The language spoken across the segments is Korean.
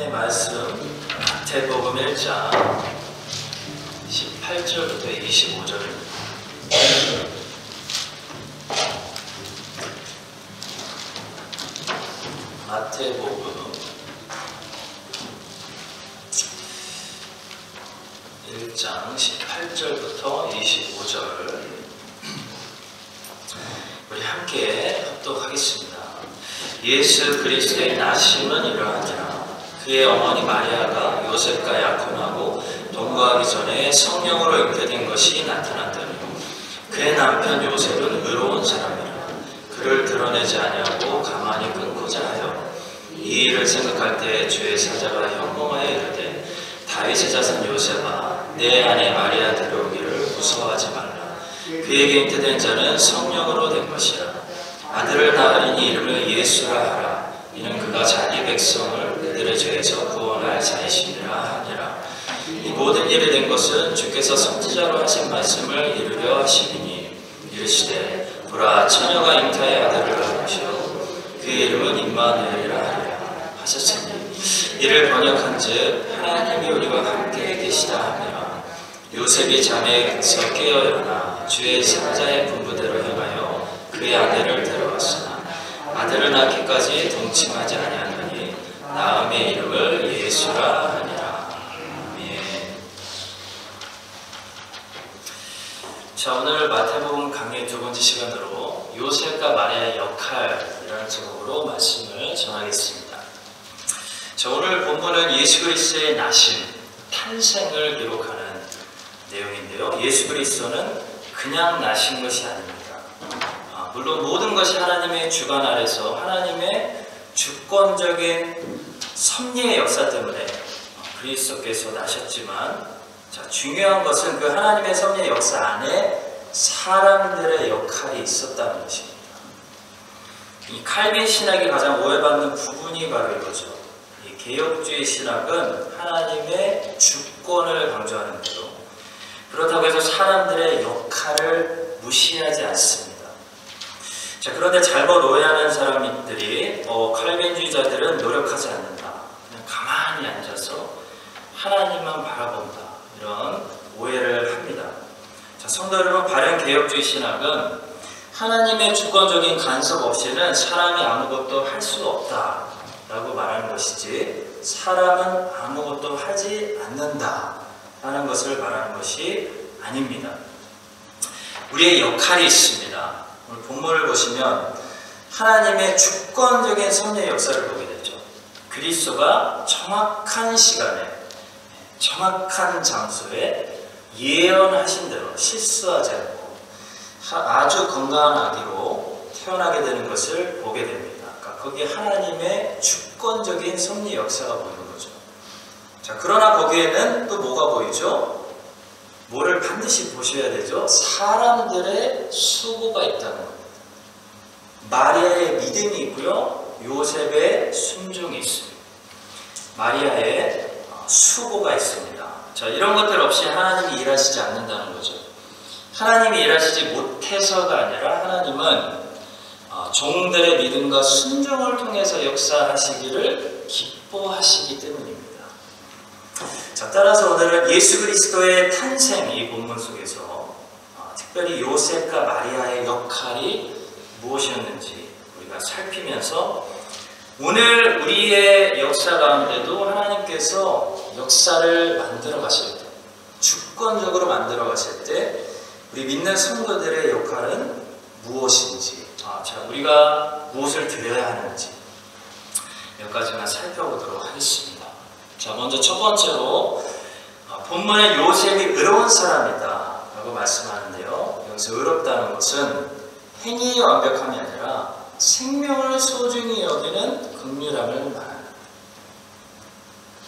하나님의 말씀 마태복음 1장 18절부터 25절입니다. 마태복음 1장 18절부터 25절 우리 함께 합독하겠습니다. 예수 그리스도의 나심은 이러하니라. 그의 어머니 마리아가 요셉과 약혼하고 동거하기 전에 성령으로 잉태된 것이 나타났더니 그의 남편 요셉은 의로운 사람이라. 그를 드러내지 아니하고 가만히 끊고자 하여 이 일을 생각할 때 주의 사자가 현몽하여 이르되 다윗의 자손 요셉아 내 아내 마리아 데려오기를 무서워하지 말라. 그에게 잉태된 자는 성령으로 된 것이라. 아들을 낳으리니 이름을 예수라 하라. 이는 그가 자기 백성을 그들의 죄에서 구원할 자이시니라 하니라. 이 모든 일이 된 것은 주께서 선지자로 하신 말씀을 이루려 하시리니 이르시되 보라 처녀가 잉타의 아들을 낳으시오 그의 이름은 임마누엘이라 하리라 하셨으니 이를 번역한즉 하나님이 우리와 함께 계시다 하니라. 요셉이 잠에서 깨어 일어나 주의 사자의 분부대로 행하여 그의 아들을 데려왔으나 아들을 낳기까지 동침하지 아니하더니 나음의 이름을 예수라 하니라. 아멘. 자, 오늘 마태복음 강의 두 번째 시간으로 요셉과 마리아의 역할이라는 제목으로 말씀을 전하겠습니다. 자, 오늘 본문은 예수 그리스도의 나심, 탄생을 기록하는 내용인데요. 예수 그리스도는 그냥 나신 것이 아닙니다. 물론 모든 것이 하나님의 주관 아래서 하나님의 주권적인 섭리의 역사 때문에 그리스도께서 나셨지만 자, 중요한 것은 그 하나님의 섭리의 역사 안에 사람들의 역할이 있었다는 것입니다. 이 칼빈 신학이 가장 오해받는 부분이 바로 이거죠. 이 개혁주의 신학은 하나님의 주권을 강조하는데요. 그렇다고 해서 사람들의 역할을 무시하지 않습니다. 자, 그런데 잘못 오해하는 사람들이 칼빈주의자들은 노력하지 않는다. 그냥 가만히 앉아서 하나님만 바라본다. 이런 오해를 합니다. 자, 성도 여러분, 발현개혁주의 신학은 하나님의 주권적인 간섭 없이는 사람이 아무것도 할 수 없다 라고 말하는 것이지 사람은 아무것도 하지 않는다 라는 것을 말하는 것이 아닙니다. 우리의 역할이 있습니다. 오늘 본문을 보시면 하나님의 주권적인 섭리의 역사를 보게 되죠. 그리스도가 정확한 시간에 정확한 장소에 예언하신 대로 실수하지 않고 아주 건강한 아기로 태어나게 되는 것을 보게 됩니다. 그러니까 거기에 하나님의 주권적인 섭리 역사가 보이는 거죠. 자, 그러나 거기에는 또 뭐가 보이죠? 뭐를 반드시 보셔야 되죠? 사람들의 수고가 있다는 겁니다. 마리아의 믿음이 있고요. 요셉의 순종이 있습니다. 마리아의 수고가 있습니다. 자, 이런 것들 없이 하나님이 일하시지 않는다는 거죠. 하나님이 일하시지 못해서가 아니라 하나님은 종들의 믿음과 순종을 통해서 역사하시기를 기뻐하시기 때문입니다. 자, 따라서 오늘은 예수 그리스도의 탄생 이 본문 속에서 특별히 요셉과 마리아의 역할이 무엇이었는지 우리가 살피면서 오늘 우리의 역사 가운데도 하나님께서 역사를 만들어 가실 때, 주권적으로 만들어 가실 때 우리 믿는 성도들의 역할은 무엇인지, 자, 우리가 무엇을 드려야 하는지 몇 가지만 살펴보도록 하겠습니다. 자, 먼저 첫 번째로 본문에 요셉이 의로운 사람이다 라고 말씀하는데요. 여기서 의롭다는 것은 행위의 완벽함이 아니라 생명을 소중히 여기는 긍휼함을 말합니다.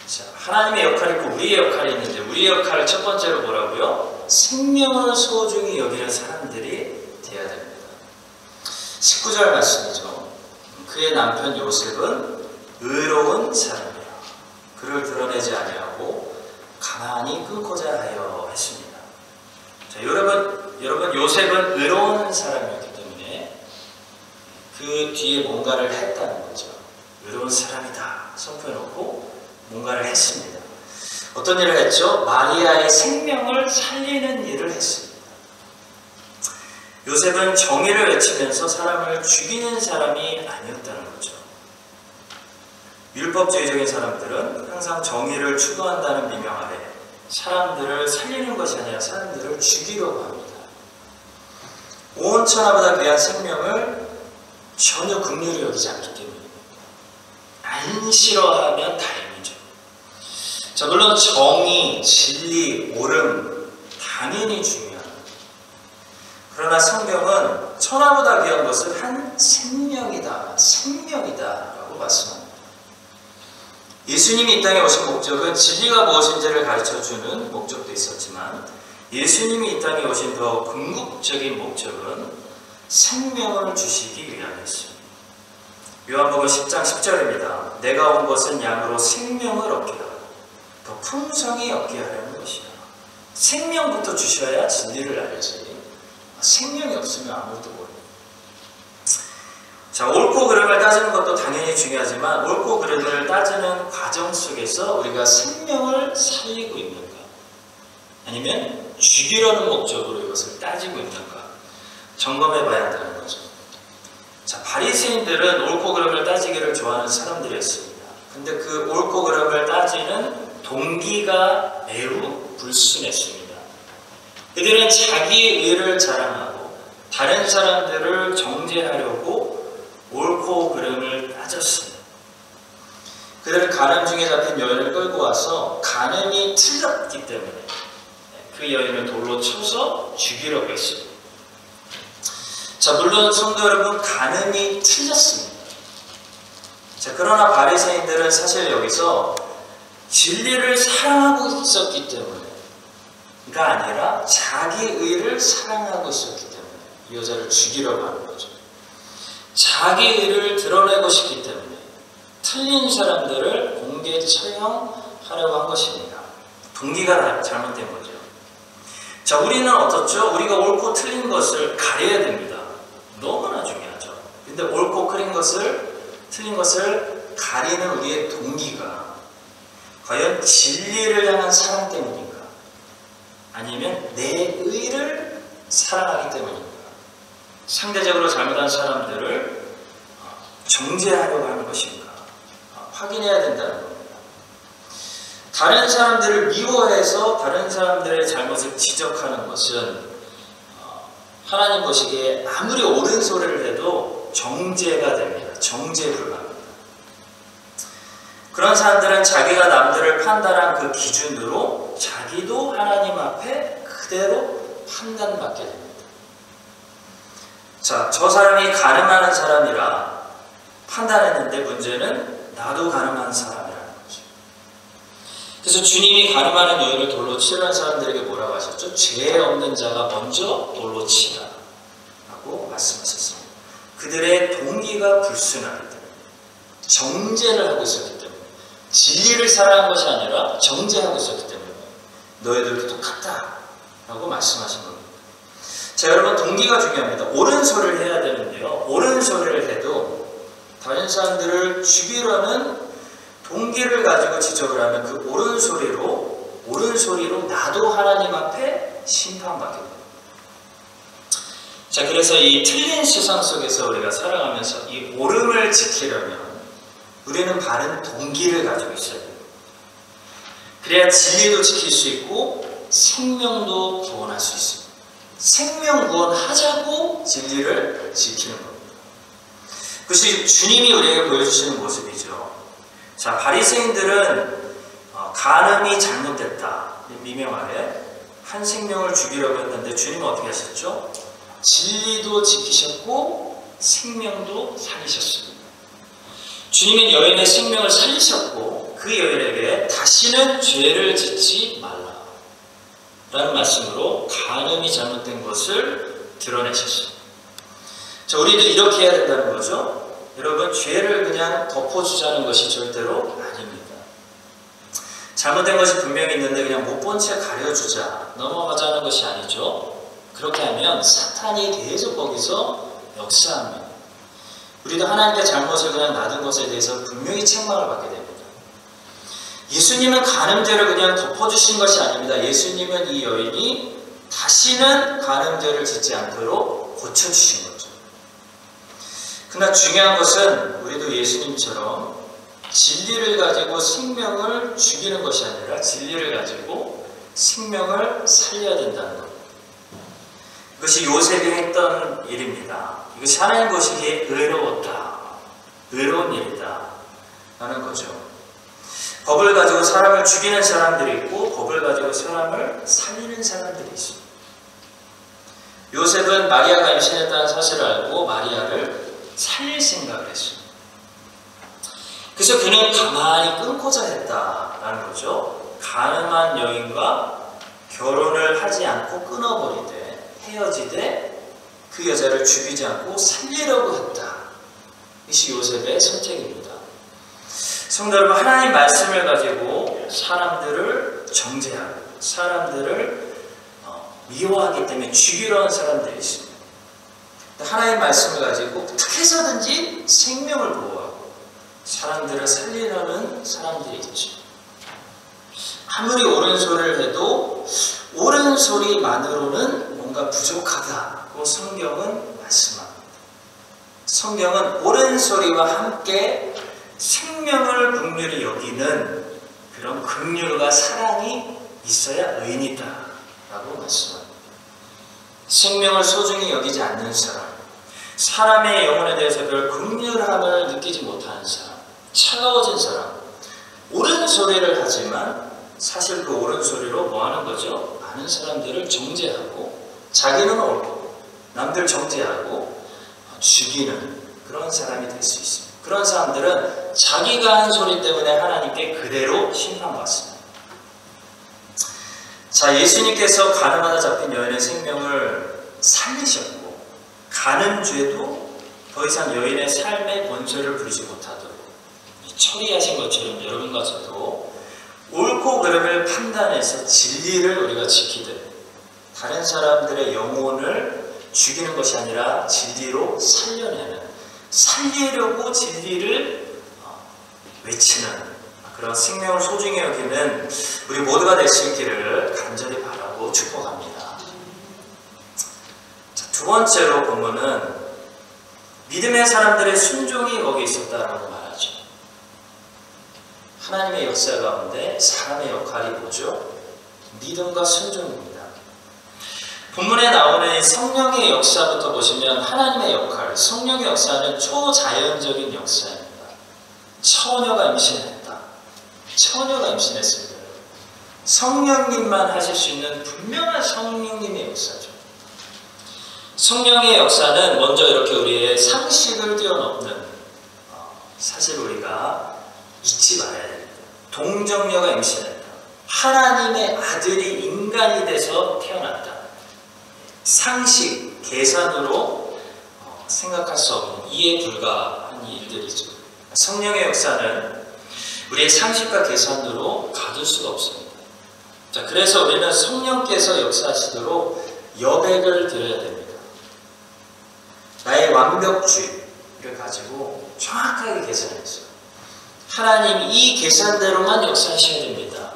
자, 하나님의 역할이 있고 우리의 역할이 있는데 우리의 역할을 첫 번째로 뭐라고요? 생명을 소중히 여기는 사람들이 되어야 됩니다. 19절 말씀이죠. 그의 남편 요셉은 의로운 사람이라. 그를 드러내지 아니하고 가만히 끊고자 하여 했습니다. 자, 여러분 요셉은 의로운 사람이었기 때문에 그 뒤에 뭔가를 했다는 거죠. 의로운 사람이다 선포해놓고 뭔가를 했습니다. 어떤 일을 했죠? 마리아의 생명을 살리는 일을 했습니다. 요셉은 정의를 외치면서 사람을 죽이는 사람이 아니었다는 거죠. 율법주의적인 사람들은 항상 정의를 추구한다는 미명 아래 사람들을 살리는 것이 아니라 사람들을 죽이려고 합니다. 온 천하보다 귀한 생명을 전혀 긍휼히 여기지 않기 때문입니다. 안 싫어하면 다행이죠. 자, 물론 정의, 진리, 옳음 당연히 중요합니다. 그러나 성경은 천하보다 귀한 것을 한 생명이다, 생명이다라고 말씀합니다. 예수님이 이 땅에 오신 목적은 진리가 무엇인지를 가르쳐주는 목적도 있었지만 예수님이 이 땅에 오신 더 궁극적인 목적은 생명을 주시기 위함이었습니다. 요한복음 10장 10절입니다. 내가 온 것은 양으로 생명을 얻게 하고 더 풍성히 얻게 하려는 것이야. 생명부터 주셔야 진리를 알지. 생명이 없으면 아무것도 모르는. 자, 옳고 그름을 따지는 것도 당연히 중요하지만 옳고 그름을 따지는 과정 속에서 우리가 생명을 살리고 있는가? 아니면 죽이려는 목적으로 이것을 따지고 있는가? 점검해 봐야 한다는 거죠. 자, 바리새인들은 옳고 그름을 따지기를 좋아하는 사람들이었습니다. 근데 그 옳고 그름을 따지는 동기가 매우 불순했습니다. 그들은 자기의 의를 자랑하고 다른 사람들을 정죄하려고 옳고 그름을 따졌습니다. 그들은 간음 중에 잡힌 여인을 끌고 와서 간음이 틀렸기 때문에 그 여인을 돌로 쳐서 죽이려고 했습니다. 자, 물론 성도 여러분, 간음이 틀렸습니다. 자, 그러나 바리새인들은 사실 여기서 진리를 사랑하고 있었기 때문에가 아니라 자기 의를 사랑하고 있었기 때문에 이 여자를 죽이려고 하는 거죠. 자기 의를 드러내고 싶기 때문에 틀린 사람들을 공개 처형하려고 한 것입니다. 동기가 잘못된 거죠. 자, 우리는 어떻죠? 우리가 옳고 틀린 것을 가려야 됩니다. 너무나 중요하죠. 근데 옳고 틀린 것을 가리는 우리의 동기가 과연 진리를 향한 사랑 때문인가? 아니면 내 의를 사랑하기 때문인가? 상대적으로 잘못한 사람들을 정죄하려고 하는 것인가? 확인해야 된다는 겁니다. 다른 사람들을 미워해서 다른 사람들의 잘못을 지적하는 것은 하나님 보시기에 아무리 옳은 소리를 해도 정죄가 됩니다. 정죄 불가합니다. 그런 사람들은 자기가 남들을 판단한 그 기준으로 자기도 하나님 앞에 그대로 판단받게 됩니다. 자, 저 사람이 간음하는 사람이라 판단했는데 문제는 나도 간음하는 사람이라는 거죠. 그래서 주님이 간음하는 여인을 돌로 치라는 사람들에게 뭐라고 하셨죠? 죄 없는 자가 먼저 돌로 치라 라고 말씀하셨습니다. 그들의 동기가 불순하기 때문에 정죄를 하고 있었기 때문에 진리를 사랑한 것이 아니라 정죄하고 있었기 때문에 너희들도 똑같다 라고 말씀하신 겁니다. 자, 여러분, 동기가 중요합니다. 옳은 소리를 해야 되는데요, 옳은 소리를 해도 다른 사람들을 죽이려는 동기를 가지고 지적을 하면 그 옳은 소리로 나도 하나님 앞에 심판받게 됩니다. 자, 그래서 이 틀린 세상 속에서 우리가 살아가면서 이 옳음을 지키려면 우리는 바른 동기를 가지고 있어야 됩니다. 그래야 진리도 지킬 수 있고 생명도 구원할 수 있습니다. 생명 구원하자고 진리를 지키는 겁니다. 그것이 주님이 우리에게 보여주시는 모습이죠. 자, 바리새인들은 간음이 잘못됐다 미명 아래 한 생명을 죽이려고 했는데 주님은 어떻게 하셨죠? 진리도 지키셨고 생명도 살리셨습니다. 주님은 여인의 생명을 살리셨고 그 여인에게 다시는 죄를 짓지 말라 라는 말씀으로 간음이 잘못된 것을 드러내셨습니다. 자, 우리도 이렇게 해야 된다는 거죠. 여러분, 죄를 그냥 덮어주자는 것이 절대로 아닙니다. 잘못된 것이 분명히 있는데 그냥 못 본 채 가려주자, 넘어가자는 것이 아니죠. 그렇게 하면 사탄이 계속 거기서 역사합니다. 우리도 하나님께 잘못을 그냥 놔둔 것에 대해서 분명히 책망을 받게 됩니다. 예수님은 간음죄를 그냥 덮어주신 것이 아닙니다. 예수님은 이 여인이 다시는 간음죄를 짓지 않도록 고쳐주신 거죠. 그러나 중요한 것은 우리도 예수님처럼 진리를 가지고 생명을 죽이는 것이 아니라 진리를 가지고 생명을 살려야 된다는 것. 이것이 요셉이 했던 일입니다. 이것이 하나님 보시기에 의로웠다. 의로운 일이다. 라는 거죠. 법을 가지고 사람을 죽이는 사람들이 있고 법을 가지고 사람을 살리는 사람들이 있습니다. 요셉은 마리아가 임신했다는 사실을 알고 마리아를 살릴 생각을 했습니다. 그래서 그는 가만히 끊고자 했다라는 거죠. 가늠한 여인과 결혼을 하지 않고 끊어버리되 헤어지되 그 여자를 죽이지 않고 살리려고 했다. 이것이 요셉의 선택입니다. 성도 여러분, 하나님 말씀을 가지고 사람들을 정죄하고 사람들을 미워하기 때문에 죽이려 하는 사람들이 있습니다. 하나님 말씀을 가지고 어떻게 해서든지 생명을 보호하고 사람들을 살리려는 사람들이 있죠. 아무리 옳은 소리를 해도 옳은 소리만으로는 뭔가 부족하다고 성경은 말씀합니다. 성경은 옳은 소리와 함께 생명을 긍휼히 여기는 그런 긍휼과 사랑이 있어야 의인이다 라고 말씀합니다. 생명을 소중히 여기지 않는 사람, 사람의 영혼에 대해서 별 긍휼함을 느끼지 못하는 사람, 차가워진 사람, 옳은 소리를 하지만 사실 그 옳은 소리로 뭐 하는 거죠? 많은 사람들을 정죄하고 자기는 옳고 남들 정죄하고 죽이는 그런 사람이 될 수 있습니다. 그런 사람들은 자기가 한 소리 때문에 하나님께 그대로 심판받습니다. 자, 예수님께서 간음하다 잡힌 여인의 생명을 살리셨고 간음죄도 더 이상 여인의 삶의 본질을 부리지 못하도록 처리하신 것처럼 여러분과 저도 옳고 그름을 판단해서 진리를 우리가 지키되 다른 사람들의 영혼을 죽이는 것이 아니라 진리로 살려내는, 살리려고 진리를 외치는 그런 생명을 소중히 여기는 우리 모두가 될 수 있기를 간절히 바라고 축복합니다. 자, 두 번째로 본문은 믿음의 사람들의 순종이 거기 있었다라고 말하죠. 하나님의 역사 가운데 사람의 역할이 뭐죠? 믿음과 순종입니다. 본문에 나오는 성령의 역사부터 보시면 하나님의 역할, 성령의 역사는 초자연적인 역사입니다. 처녀가 임신했다. 처녀가 임신했습니다. 성령님만 하실 수 있는 분명한 성령님의 역사죠. 성령의 역사는 먼저 이렇게 우리의 상식을 뛰어넘는, 사실 우리가 잊지 말아야 됩니다. 동정녀가 임신했다. 하나님의 아들이 인간이 돼서 태어났다. 상식, 계산으로 생각할 수 없는 이해 불가한 일들이죠. 성령의 역사는 우리의 상식과 계산으로 가둘 수가 없습니다. 자, 그래서 우리는 성령께서 역사하시도록 여백을 드려야 됩니다. 나의 완벽주의를 가지고 정확하게 계산했어요. 하나님 이 계산대로만 역사하셔야 됩니다.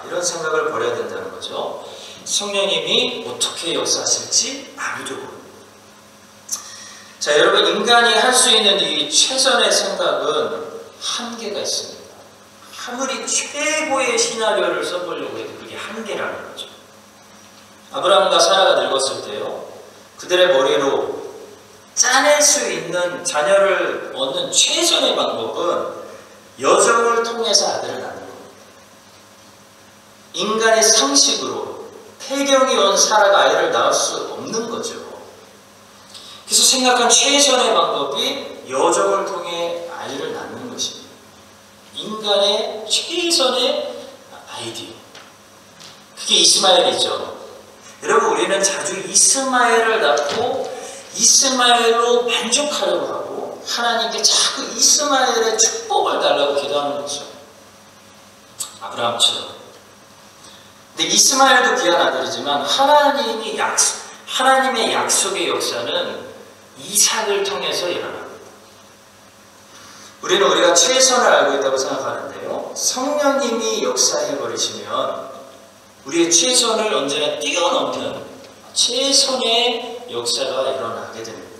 이런 생각을 버려야 된다는 거죠. 성령님이 어떻게 역사하실지 아무도 모릅니다. 자, 여러분, 인간이 할 수 있는 이 최선의 생각은 한계가 있습니다. 아무리 최고의 시나리오를 써보려고 해도 그게 한계라는 거죠. 아브라함과 사라가 늙었을 때요, 그들의 머리로 짜낼 수 있는 자녀를 얻는 최선의 방법은 여종을 통해서 아들을 낳는 겁니다. 인간의 상식으로 폐경이 온 사라가 아이를 낳을 수 없는 거죠. 그래서 생각한 최선의 방법이 여종을 통해 아이를 낳는 것입니다. 인간의 최선의 아이디어. 그게 이스마엘이죠. 여러분, 우리는 자주 이스마엘을 낳고 이스마엘로 만족하려고 하고 하나님께 자꾸 이스마엘의 축복을 달라고 기도하는 거죠. 아브라함처럼. 근데 이스마엘도 귀한 아들이지만 하나님의 약속의 역사는 이삭을 통해서 일어납니다. 우리는 우리가 최선을 알고 있다고 생각하는데요, 성령님이 역사해 버리시면 우리의 최선을 언제나 뛰어넘는 최선의 역사가 일어나게 됩니다.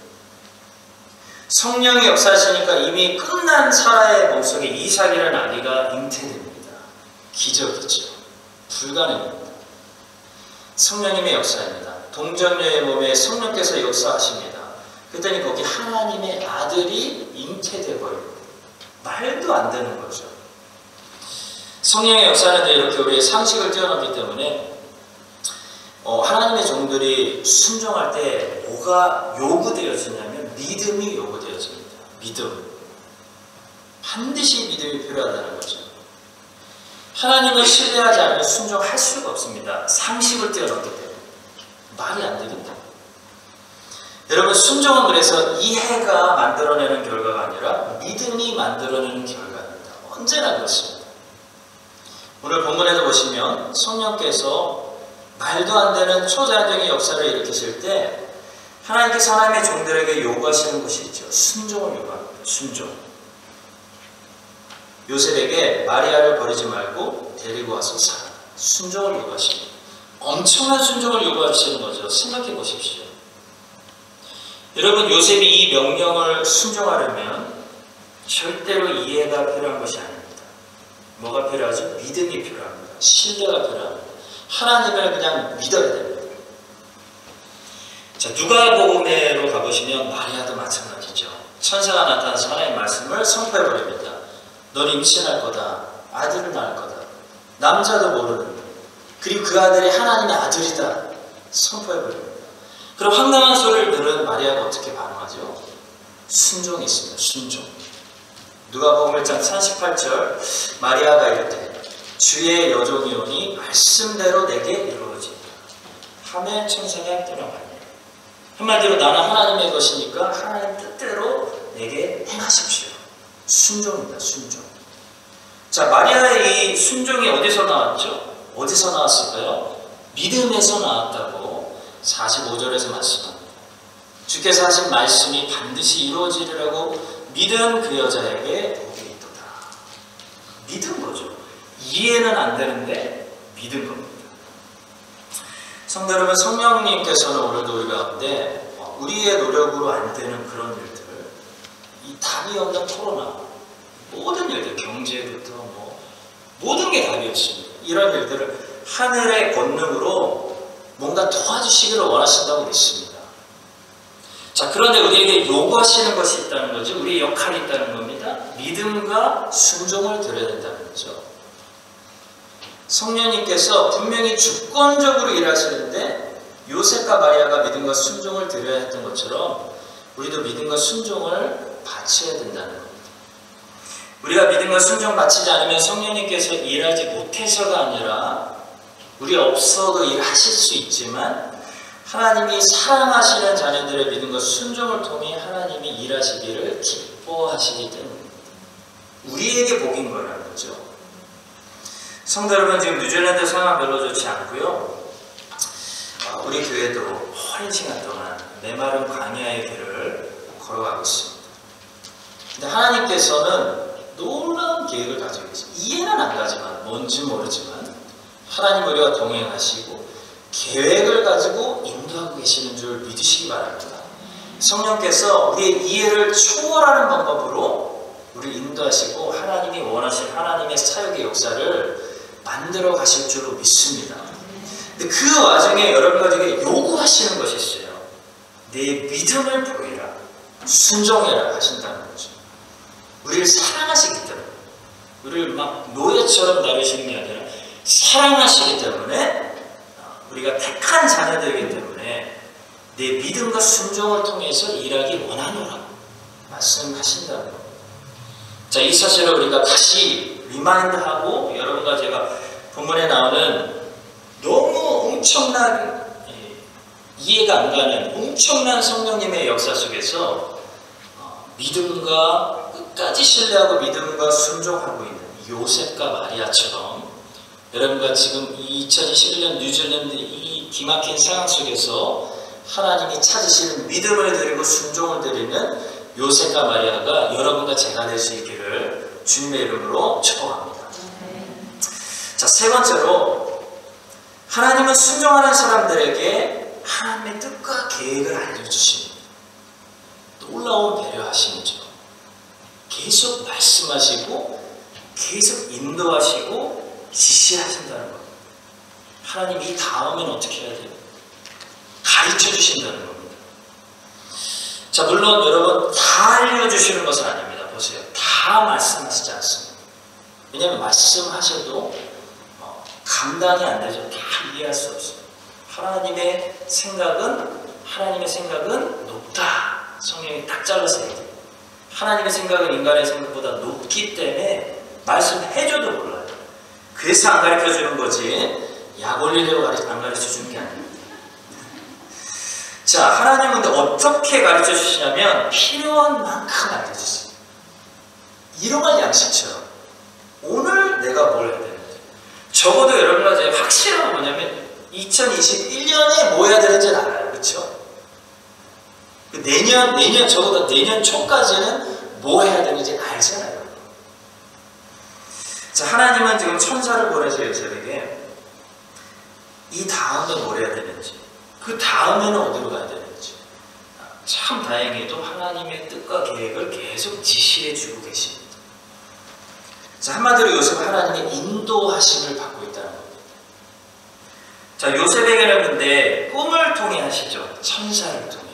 성령이 역사하시니까 이미 끝난 사라의 몸속에 이삭이라는 아기가 잉태됩니다. 기적이죠. 불가능합니다. 성령님의 역사입니다. 동정녀의 몸에 성령께서 역사하십니다. 그랬더니 거기 하나님의 아들이 잉태되어 버립니다. 말도 안 되는 거죠. 성령의 역사는 이렇게 우리의 상식을 뛰어넘기 때문에 하나님의 종들이 순종할 때 뭐가 요구되어지냐면 믿음이 요구되어집니다. 믿음. 반드시 믿음이 필요하다는 거죠. 하나님을 신뢰하지 않으면 순종할 수가 없습니다. 상식을 뛰어넘기 때문에. 말이 안 되기 때문에. 여러분, 순종은 그래서 이해가 만들어내는 결과가 아니라 믿음이 만들어내는 결과입니다. 언제나 그렇습니다. 오늘 본문에도 보시면 성령께서 말도 안 되는 초자연적인 역사를 일으키실 때 하나님께서 하나님의 종들에게 요구하시는 것이 있죠. 순종을 요구합니다. 순종. 요셉에게 마리아를 버리지 말고 데리고 와서 살아. 순종을 요구하십니다. 엄청난 순종을 요구하시는 거죠. 생각해 보십시오. 여러분, 요셉이 이 명령을 순종하려면 절대로 이해가 필요한 것이 아닙니다. 뭐가 필요하죠? 믿음이 필요합니다. 신뢰가 필요합니다. 하나님을 그냥 믿어야 됩니다. 자, 누가복음으로 가보시면 마리아도 마찬가지죠. 천사가 나타나서 하나님의 말씀을 선포해버립니다. 넌 임신할 거다. 아들을 낳을 거다. 남자도 모르는 그리고 그 아들이 하나님의 아들이다. 선포해버립니다. 그럼 황당한 소리를 들은 마리아가 어떻게 반응하죠? 순종이 있습니다. 순종. 누가복음 1장 38절 마리아가 이르되 주의 여종이오니 말씀대로 내게 이루어지리라 하매 천사가 떠나가니라. 한마디로 나는 하나님의 것이니까 하나님 뜻대로 내게 행하십시오. 순종입니다. 순종. 자, 마리아의 이 순종이 어디서 나왔죠? 어디서 나왔을까요? 믿음에서 나왔다고 45절에서 말씀합니다. 주께서 하신 말씀이 반드시 이루어지리라고 믿은 그 여자에게 복이 있도다. 믿은 거죠. 이해는 안 되는데 믿은 겁니다. 성도 여러분, 성령님께서는 오늘도 우리 가운데 우리의 노력으로 안 되는 그런 일들, 이 답이 없는 코로나, 모든 일들, 경제부터 모든 게 답이 없습니다. 이런 일들을 하늘의 권능으로 뭔가 도와주시기를 원하신다고 믿습니다. 자, 그런데 우리에게 요구하시는 것이 있다는 거죠. 우리의 역할이 있다는 겁니다. 믿음과 순종을 드려야 된다는 거죠. 성령님께서 분명히 주권적으로 일하시는데 요셉과 마리아가 믿음과 순종을 드려야 했던 것처럼 우리도 믿음과 순종을 바쳐야 된다는 겁니다. 우리가 믿음과 순종 바치지 않으면 성령님께서 일하지 못해서가 아니라 우리 없어도 일하실 수 있지만 하나님이 사랑하시는 자녀들의 믿음과 순종을 통해 하나님이 일하시기를 기뻐하시기 때문입니다. 우리에게 복인 거라는 거죠. 성도 여러분, 지금 뉴질랜드 상황 별로 좋지 않고요. 우리 교회도 오랜 시간 동안 메마른 광야의 길을 걸어가고 있습니다. 근데 하나님께서는 놀라운 계획을 가지고 계십니다. 이해는 안 가지만, 뭔지 모르지만 하나님 우리와 동행하시고 계획을 가지고 인도하고 계시는 줄 믿으시기 바랍니다. 성령께서 우리의 이해를 초월하는 방법으로 우리를 인도하시고 하나님이 원하신 하나님의 사역의 역사를 만들어 가실 줄로 믿습니다. 근데 그 와중에 여러분들에게 요구하시는 것이 있어요. 내 믿음을 보이라, 순종해라 하신다는 거죠. 우리를 사랑하시기 때문에, 우리를 막 노예처럼 다루시는 게 아니라 사랑하시기 때문에, 우리가 택한 자녀들이기 때문에 내 믿음과 순종을 통해서 일하기 원하노라 말씀하신다는 겁니다. 자, 이 사실을 우리가 다시 리마인드하고 여러분과 제가 본문에 나오는 너무 엄청난 이해가 안 가는 엄청난 성령님의 역사 속에서 믿음과 끝까지 신뢰하고 믿음과 순종하고 있는 요셉과 마리아처럼 여러분과 지금 2021년 뉴질랜드 이 기막힌 상황 속에서 하나님이 찾으시는 믿음을 드리고 순종을 드리는 요셉과 마리아가 여러분과 제가 될 수 있기를 주님의 이름으로 축복합니다. 자, 세 번째로 하나님은 순종하는 사람들에게 하나님의 뜻과 계획을 알려주십니다. 놀라운 배려하심이죠. 계속 말씀하시고 계속 인도하시고 지시하신다는 겁니다. 하나님 이 다음엔 어떻게 해야 돼요? 가르쳐 주신다는 겁니다. 자, 물론 여러분 다 알려주시는 것은 아닙니다. 보세요. 다 말씀하시지 않습니다. 왜냐하면 말씀하셔도 감당이 안 되죠. 다 이해할 수 없어요. 하나님의 생각은 높다. 성경이 딱 잘라서 얘기해요. 하나님의 생각은 인간의 생각보다 높기 때문에 말씀해줘도 몰라요. 그래서 안 가르쳐주는 거지 약 올리려고 안 가르쳐주는 게 아닙니다. 자, 하나님은 어떻게 가르쳐주시냐면 필요한 만큼 알려주세요. 일용할 양식처럼 오늘 내가 뭘 해야 되는지, 적어도 여러분과 확실한 건 뭐냐면 2021년에 뭐 해야 되는지는 알아요. 그렇죠? 내년 적어도 내년 초까지는 뭐 해야 되는지 알잖아요. 자, 하나님은 지금 천사를 보내서 요셉에게 이 다음에 뭘 해야 되는지, 그 다음에는 어디로 가야 되는지, 참 다행히도 하나님의 뜻과 계획을 계속 지시해 주고 계십니다. 자, 한마디로 요셉은 하나님의 인도하심을 받고 있다는 겁니다. 자, 요셉에게는 근데 꿈을 통해 하시죠. 천사를 통해.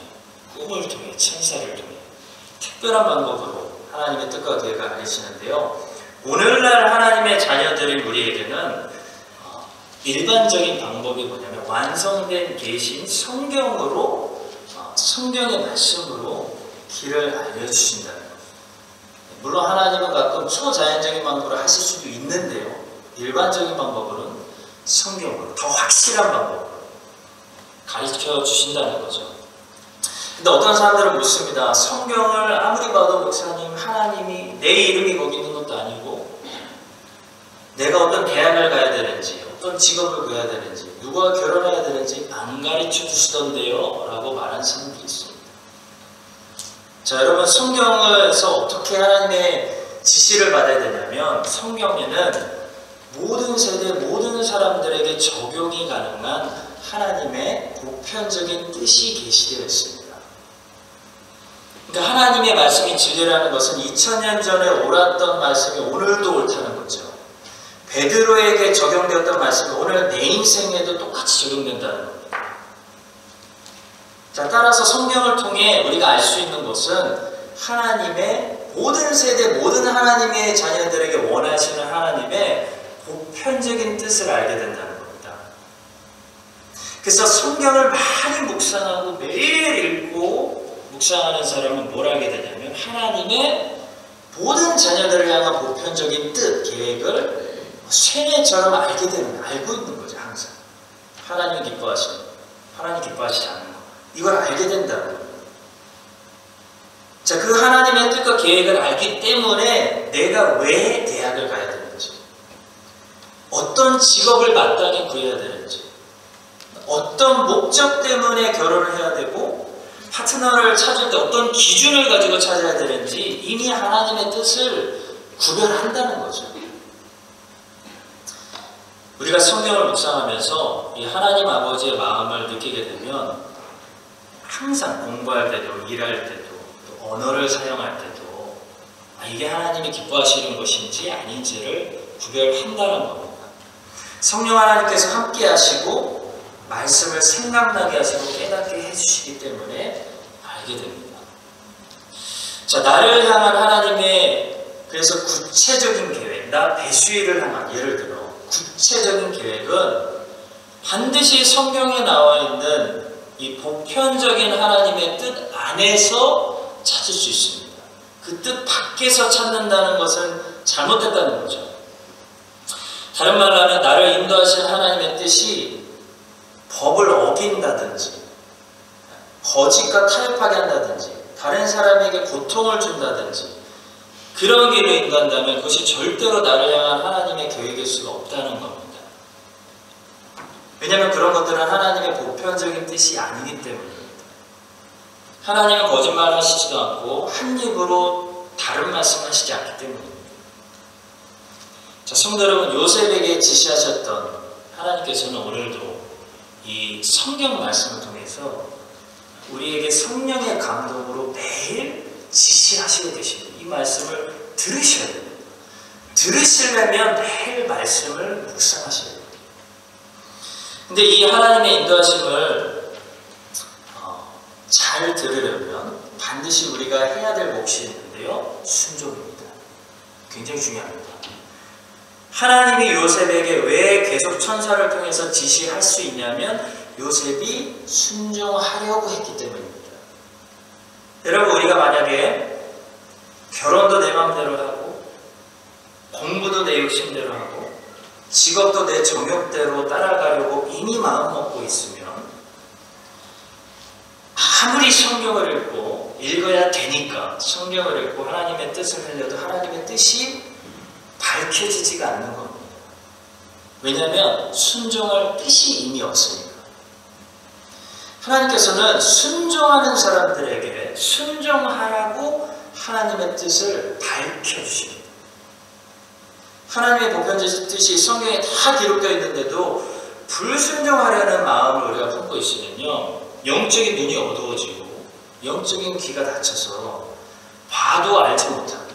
꿈을 통해, 천사를 통해 특별한 방법으로 하나님의 뜻과 계획을 알리시는데요. 오늘날 하나님의 자녀들인 우리에게는 일반적인 방법이 뭐냐면 완성된 계신 성경으로, 성경의 말씀으로 길을 알려주신다는 겁니다. 물론 하나님은 가끔 초자연적인 방법으로 하실 수도 있는데요. 일반적인 방법으로는 성경으로, 더 확실한 방법으로 가르쳐 주신다는 거죠. 근데 어떤 사람들은 묻습니다. 성경을 아무리 봐도 목사님, 하나님이 내 이름이 거기 있는 것도 아니고 내가 어떤 대학을 가야 되는지, 어떤 직업을 구해야 되는지, 누가 결혼해야 되는지 안 가르쳐 주시던데요 라고 말하는 사람들이 있습니다. 자, 여러분, 성경에서 어떻게 하나님의 지시를 받아야 되냐면 성경에는 모든 세대, 모든 사람들에게 적용이 가능한 하나님의 보편적인 뜻이 계시되어 있습니다. 그러니까 하나님의 말씀이 진리라는 것은 2000년 전에 옳았던 말씀이 오늘도 옳다는 거죠. 베드로에게 적용되었던 말씀이 오늘 내 인생에도 똑같이 적용된다는 겁니다. 자, 따라서 성경을 통해 우리가 알 수 있는 것은 하나님의 모든 세대, 모든 하나님의 자녀들에게 원하시는 하나님의 보편적인 뜻을 알게 된다는 겁니다. 그래서 성경을 많이 묵상하고 매일 읽고 묵상하는 사람은 뭘 알게 되냐면 하나님의 모든 자녀들을 향한 보편적인 뜻, 계획을 쇠뇌처럼 알고 있는 거죠. 항상 하나님이 기뻐하시는 거, 하나님 기뻐하시지 않는 거, 이걸 알게 된다는 겁니다. 자, 그 하나님의 뜻과 계획을 알기 때문에 내가 왜 대학을 가야 되는지, 어떤 직업을 마땅히 구해야 되는지, 어떤 목적 때문에 결혼을 해야 되고 파트너를 찾을 때 어떤 기준을 가지고 찾아야 되는지 이미 하나님의 뜻을 구별한다는 거죠. 우리가 성경을 묵상하면서 이 하나님 아버지의 마음을 느끼게 되면 항상 공부할 때도, 일할 때도, 또 언어를 사용할 때도 이게 하나님이 기뻐하시는 것인지 아닌지를 구별한다는 겁니다. 성령 하나님께서 함께 하시고 말씀을 생각나게 하시고 깨닫게 해주시기 때문에 알게 됩니다. 자, 나를 향한 하나님의 그래서 구체적인 계획, 나 배수일을 향한, 예를 들어 구체적인 계획은 반드시 성경에 나와 있는 이 보편적인 하나님의 뜻 안에서 찾을 수 있습니다. 그 뜻 밖에서 찾는다는 것은 잘못됐다는 거죠. 다른 말로 하면 나를 인도하시는 하나님의 뜻이 법을 어긴다든지 거짓과 타협하게 한다든지 다른 사람에게 고통을 준다든지 그런 길로 인간다면 그것이 절대로 나를 향한 하나님의 계획일 수가 없다는 겁니다. 왜냐하면 그런 것들은 하나님의 보편적인 뜻이 아니기 때문입니다. 하나님은 거짓말 하시지도 않고 한 입으로 다른 말씀 하시지 않기 때문입니다. 자, 성도 여러분, 요셉에게 지시하셨던 하나님께서는 오늘도 이 성경 말씀을 통해서 우리에게 성령의 감동으로 매일 지시하시고 계십니다. 이 말씀을 들으셔야 됩니다. 들으시려면 매일 말씀을 묵상하셔야 됩니다. 근데 이 하나님의 인도하심을 잘 들으려면 반드시 우리가 해야 될 몫이 있는데요. 순종입니다. 굉장히 중요합니다. 하나님이 요셉에게 왜 계속 천사를 통해서 지시할 수 있냐면 요셉이 순종하려고 했기 때문입니다. 여러분, 우리가 만약에 결혼도 내 마음대로 하고 공부도 내 욕심대로 하고 직업도 내 정욕대로 따라가려고 이미 마음 먹고 있으면 아무리 성경을 읽어야 되니까 성경을 읽고 하나님의 뜻을 하려도 하나님의 뜻이 밝혀지지가 않는 겁니다. 왜냐하면 순종할 뜻이 이미 없으니까. 하나님께서는 순종하는 사람들에게 순종하라고 하나님의 뜻을 밝혀주십니다. 하나님의 보편적 뜻이 성경에 다 기록되어 있는데도 불순종하려는 마음을 우리가 품고 있으면요, 영적인 눈이 어두워지고 영적인 귀가 닫혀서 봐도 알지 못하는,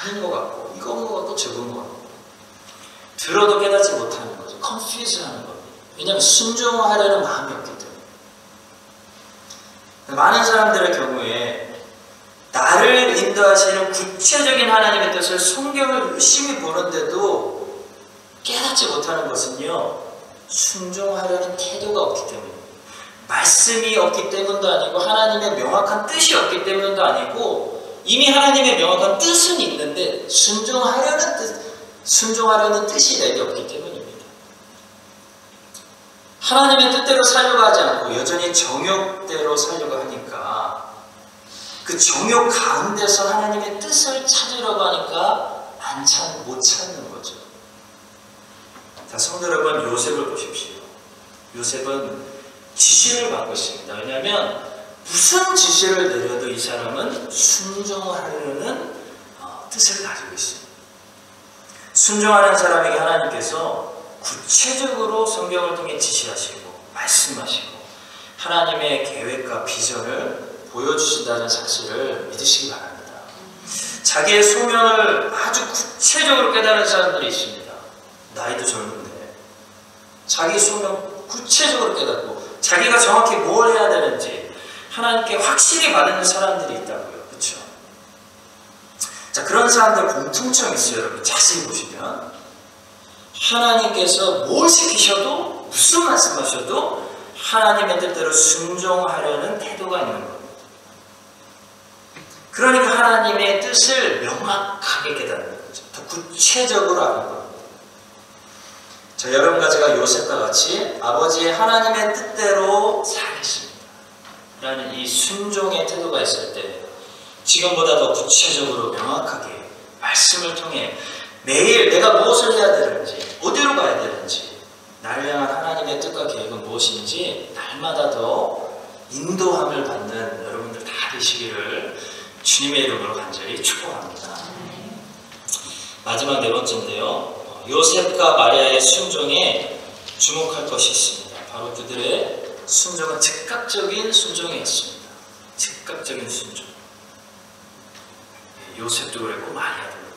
아닌 것 같고 이건 것 같고 저건 것 같고 들어도 깨닫지 못하는 거죠. 컨퓨즈 하는 겁니다. 왜냐하면 순종하려는 마음이 없기 때문에. 많은 사람들의 경우에 나를 인도하시는 구체적인 하나님의 뜻을 성경을 열심히 보는데도 깨닫지 못하는 것은요, 순종하려는 태도가 없기 때문입니다. 말씀이 없기 때문도 아니고 하나님의 명확한 뜻이 없기 때문도 아니고 이미 하나님의 명확한 뜻은 있는데 순종하려는 뜻이 내게 없기 때문입니다. 하나님의 뜻대로 살려고 하지 않고 여전히 정욕대로 살려고 하니까 그 정욕 가운데서 하나님의 뜻을 찾으려고 하니까 못 찾는 거죠. 자, 성도 여러분, 요셉을 보십시오. 요셉은 지시를 받고 있습니다. 왜냐하면 무슨 지시를 내려도 이 사람은 순종하려는 뜻을 가지고 있습니다. 순종하는 사람에게 하나님께서 구체적으로 성경을 통해 지시하시고 말씀하시고 하나님의 계획과 비전을 보여주신다는 사실을 믿으시기 바랍니다. 자기의 소명을 아주 구체적으로 깨달은 사람들이 있습니다. 나이도 젊은데 자기 소명 구체적으로 깨닫고 자기가 정확히 뭘 해야 되는지 하나님께 확실히 받는 사람들이 있다고요. 그렇죠? 자, 그런 사람들 공통점이 있어요. 여러분 자세히 보시면 하나님께서 뭘 시키셔도 무슨 말씀하셔도 하나님의 뜻대로 순종하려는 태도가 있는 겁니다. 그러니까 하나님의 뜻을 명확하게 깨닫는 거죠. 더 구체적으로 아는 겁니다. 자, 여러분과 제가 요셉과 같이 아버지의 하나님의 뜻대로 살겠습니다 라는 이 순종의 태도가 있을 때 지금보다 더 구체적으로 명확하게 말씀을 통해 매일 내가 무엇을 해야 되는지 어디로 가야 되는지 나를 향한 하나님의 뜻과 계획은 무엇인지 날마다 더 인도함을 받는 여러분들 다 되시기를 주님의 이름으로 간절히 축복합니다. 마지막 네 번째인데요, 요셉과 마리아의 순종에 주목할 것이 있습니다. 바로 그들의 순종은 즉각적인 순종이었습니다. 즉각적인 순종. 요셉도 그랬고 마리아도 그랬고.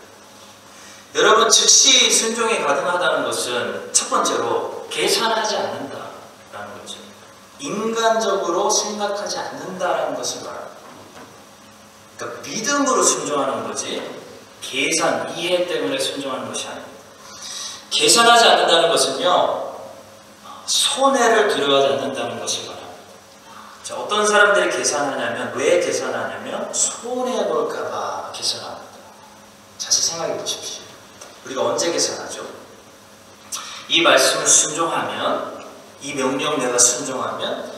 여러분, 즉시 순종이 가능하다는 것은 첫 번째로 계산하지 않는다라는 거죠. 인간적으로 생각하지 않는다라는 것을 말합니다. 그러니까 믿음으로 순종하는 거지 계산, 이해 때문에 순종하는 것이 아닙니다. 계산하지 않는다는 것은요, 손해를 두려워하지 않는다는 것을 말합니다. 자, 어떤 사람들이 계산하냐면, 왜 계산하냐면 손해볼까봐 계산합니다. 자세히 생각해 보십시오. 우리가 언제 계산하죠? 이 말씀을 순종하면, 이 명령 내가 순종하면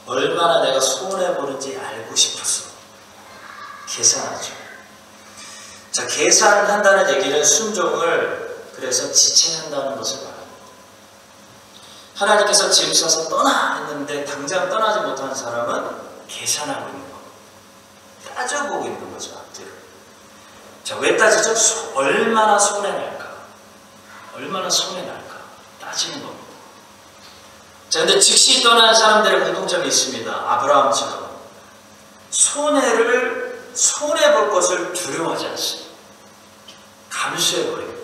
얼마나 내가 손해보는지 알고 싶어서 계산하죠. 자, 계산한다는 얘기는 순종을 그래서 지체한다는 것을 말합니다. 하나님께서 짐 싸서 떠나 했는데 당장 떠나지 못하는 사람은 계산하고 있는 겁니다. 따져보고 있는 거죠, 앞뒤를. 자, 왜 따지죠? 얼마나 손해날까? 얼마나 손해날까 따지는 겁니다. 자, 근데 즉시 떠난 사람들의 공통점이 있습니다. 아브라함처럼 손해볼 것을 두려워하지 않습니다. 감수해버립니다.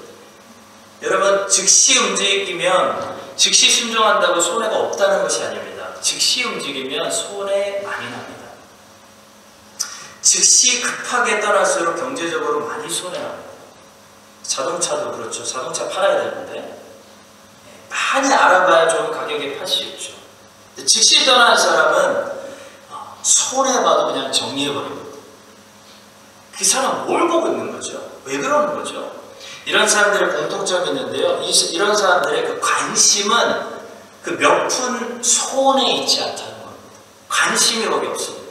여러분, 즉시 움직이면 즉시 순종한다고 손해가 없다는 것이 아닙니다. 즉시 움직이면 손해 많이 납니다. 즉시 급하게 떠날수록 경제적으로 많이 손해납니다. 자동차도 그렇죠. 자동차 팔아야 되는데 많이 알아봐야 좋은 가격에 팔 수 있죠. 즉시 떠나는 사람은 손해봐도 그냥 정리해버립니다. 그 사람 뭘 보고 있는 거죠? 왜 그러는 거죠? 이런 사람들의 공통점이 있는데요. 이런 사람들의 그 관심은 그 몇 푼 손에 있지 않다는 겁니다. 관심이 거기 없습니다.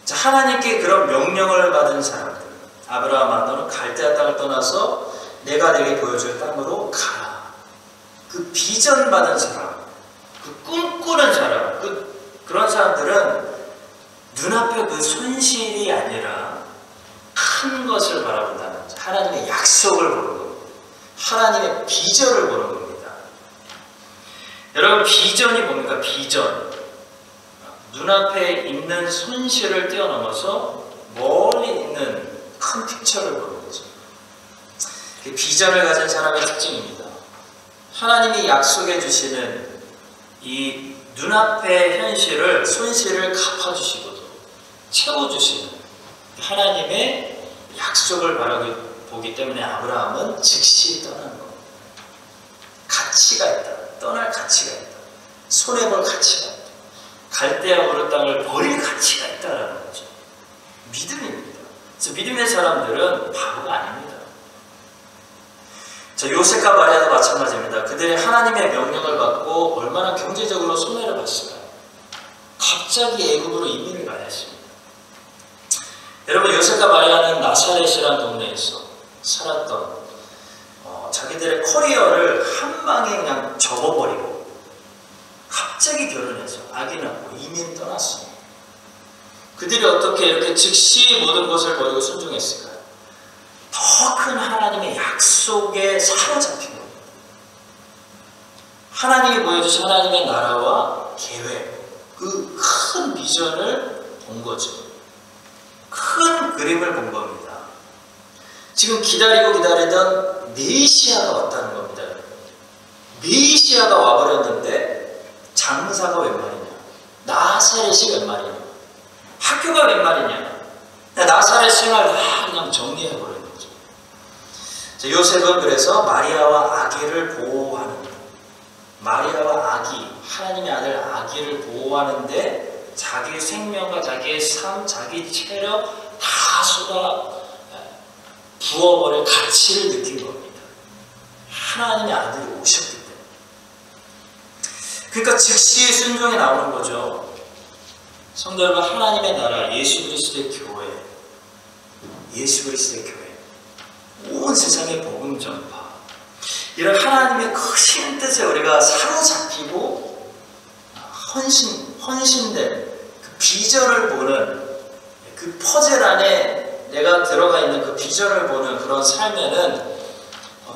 자, 하나님께 그런 명령을 받은 사람들, 아브라함아 너는 갈대아 땅을 떠나서 내가 내게 보여줄 땅으로 가라. 그 비전 받은 사람, 그 꿈꾸는 사람, 그런 사람들은 눈앞에 그 손실이 아니라 큰 것을 바라본다는 거죠. 하나님의 약속을 보는 겁니다. 하나님의 비전을 보는 겁니다. 여러분, 비전이 뭡니까? 비전. 눈앞에 있는 손실을 뛰어넘어서 멀리 있는 큰 픽처를 보는 거죠. 비전을 가진 사람의 특징입니다. 하나님이 약속해 주시는 이 눈앞의 현실을, 손실을 갚아주시고도 채워주시는 하나님의 약속을 바라보기 때문에 아브라함은 즉시 떠나는 겁니다. 가치가 있다. 떠날 가치가 있다. 손해볼 가치가 있다. 갈대아 우르 땅을 버릴 가치가 있다라는 거죠. 믿음입니다. 그래서 믿음의 사람들은 바보가 아닙니다. 자, 요셉과 마리아도 마찬가지입니다. 그들이 하나님의 명령을 받고 얼마나 경제적으로 손해를 봤을까요? 갑자기 애굽으로 이민을 가야 했습니다. 여러분, 요셉과 마리아는 나사렛이라는 동네에서 살았던 자기들의 커리어를 한 방에 그냥 접어버리고 갑자기 결혼해서 아기 낳고 이민 떠났습니다. 그들이 어떻게 이렇게 즉시 모든 것을 버리고 순종했을까요? 더 큰 하나님의 약속에 사로잡힌 겁니다. 하나님이 보여주신 하나님의 나라와 계획, 그 큰 비전을 본 거죠. 큰 그림을 본 겁니다. 지금 기다리던 메시아가 왔다는 겁니다. 메시아가 와버렸는데 장사가 웬 말이냐? 나사렛이 웬 말이냐? 학교가 웬 말이냐? 나사렛 생활 다 그냥 정리해버리는 거죠. 자, 요셉은 그래서 마리아와 아기를 보호하는, 마리아와 아기, 하나님의 아들 아기를 보호하는데 자기 생명과 자기의 삶, 자기 체력 다 쏟아 부어버릴 가치를 느낀 겁니다. 하나님의 아들이 오셨기 때문에. 그러니까 즉시 순종이 나오는 거죠. 성도 여러분, 하나님의 나라, 예수 그리스도의 교회, 예수 그리스도의 교회, 온 세상의 복음 전파, 이런 하나님의 크신 뜻에 우리가 사로잡히고 헌신된 그 비전을 보는, 그 퍼즐 안에 내가 들어가 있는 그 비전을 보는 그런 삶에는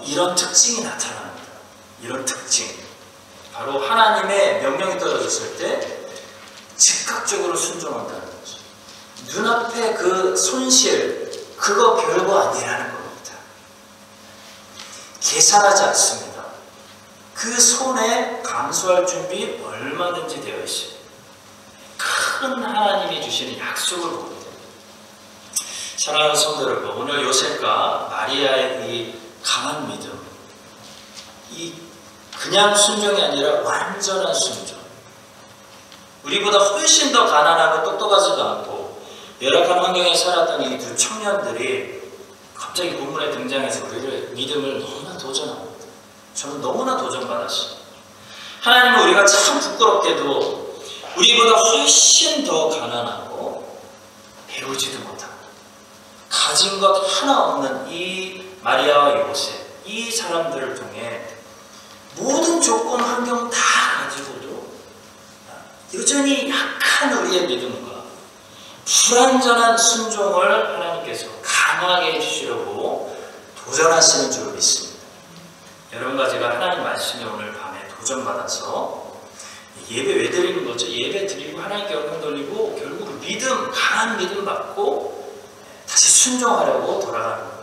이런 특징이 나타납니다. 이런 특징. 바로 하나님의 명령이 떨어졌을 때 즉각적으로 순종한다는 거죠. 눈앞에 그 손실, 그거 별거 아니라는 겁니다. 계산하지 않습니다. 그 손에 감수할 준비 얼마든지 되어 있습니다. 큰 하나님이 주시는 약속을 보게 됩니다. 사랑하는 성도 여러분, 오늘 요셉과 마리아의 이 강한 믿음, 이 그냥 순종이 아니라 완전한 순종. 우리보다 훨씬 더 가난하고 똑똑하지도 않고 열악한 환경에 살았던 이 두 청년들이 갑자기 본문에 등장해서 우리를 믿음을 너무나 도전합니다. 저는 너무나 도전받았어요. 하나님은 우리가 참 부끄럽게도 우리보다 훨씬 더 가난하고 배우지도 못하고 가진 것 하나 없는 이 마리아와 요셉, 이 사람들을 통해 모든 조건, 환경 다 가지고도 여전히 약한 우리의 믿음과 불완전한 순종을 하나님께서 강하게 해주시려고 도전하시는 줄 믿습니다. 여러분과 제가 하나님 말씀에 오늘 밤에 도전받아서 예배 왜 드리는 거죠? 예배 드리고 하나님께 영광 돌리고 결국 믿음, 강한 믿음 받고 다시 순종하려고 돌아가는 거예요.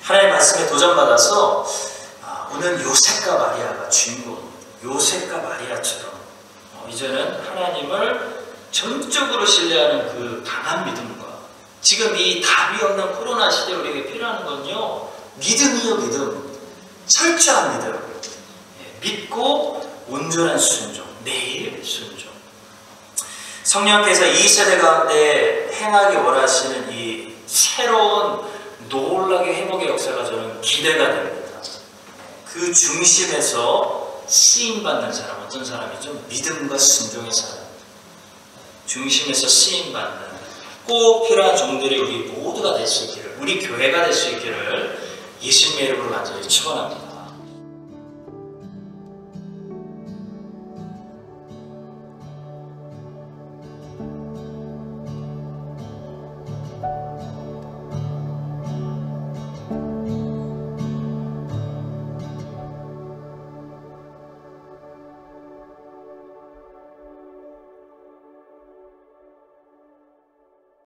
하나님 말씀에 도전받아서 오늘 요셉과 마리아가 주인공, 요셉과 마리아처럼 이제는 하나님을 전적으로 신뢰하는 그 강한 믿음과 지금 이 답이 없는 코로나 시대에 우리에게 필요한 건요, 믿음이요, 믿음. 철저한 믿음. 믿고 온전한 순종, 내일 순종. 성령께서 이 세대 가운데 행하기 원하시는 이 새로운 놀라게 회복의 역사가 저는 기대가 됩니다. 그 중심에서 쓰임받는 사람, 어떤 사람이죠? 믿음과 순종의 사람. 중심에서 쓰임받는 꼭 필요한 종들이 우리 모두가 될 수 있기를, 우리 교회가 될 수 있기를 예수님의 이름으로 간절히 축원합니다.